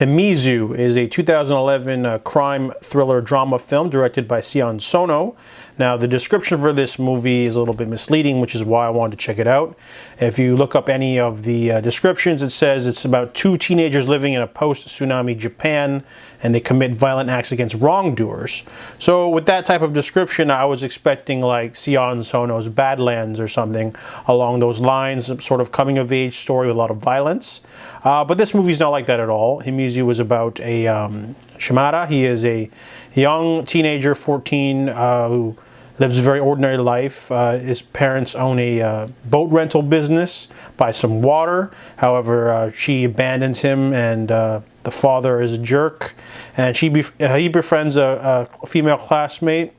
Himizu is a 2011 crime thriller drama film directed by Sion Sono. Now, the description for this movie is a little bit misleading, which is why I wanted to check it out. If you look up any of the descriptions, it says it's about two teenagers living in a post-tsunami Japan, and they commit violent acts against wrongdoers. So with that type of description, I was expecting like Sion Sono's Badlands or something along those lines, some sort of coming-of-age story with a lot of violence. But this movie's not like that at all. Himizu was about a Shimada. He is a young teenager, 14, who lives a very ordinary life. His parents own a boat rental business, buy some water. However, she abandons him, and the father is a jerk. And he befriends a female classmate,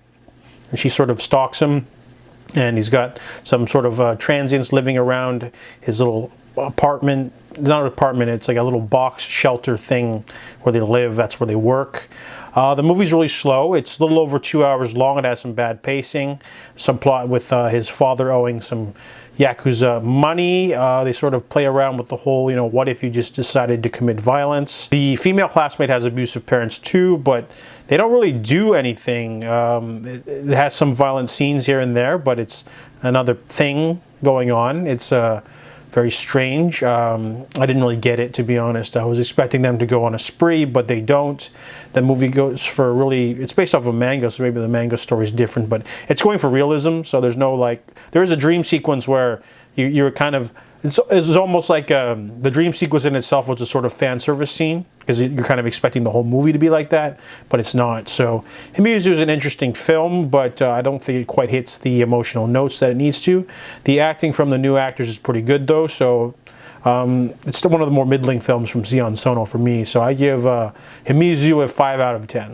and she sort of stalks him. And he's got some sort of transients living around his little apartment. Not an apartment, it's like a little box shelter thing where they live. That's where they work. The movie's really slow. It's a little over 2 hours long. It has some bad pacing, some plot with his father owing some Yakuza money. They sort of play around with the whole, what if you just decided to commit violence? The female classmate has abusive parents too, but they don't really do anything. It has some violent scenes here and there, but it's another thing going on. It's very strange. I didn't really get it, to be honest. I was expecting them to go on a spree, but they don't. The movie goes for it's based off of a manga, so maybe the manga story is different, but it's going for realism, so there's no there is a dream sequence where you're kind of, it's almost like the dream sequence in itself was a sort of fan service scene, because you're kind of expecting the whole movie to be like that, but it's not. So Himizu is an interesting film, but I don't think it quite hits the emotional notes that it needs to. The acting from the new actors is pretty good though, so it's still one of the more middling films from Sion Sono for me. So I give Himizu a 5 out of 10.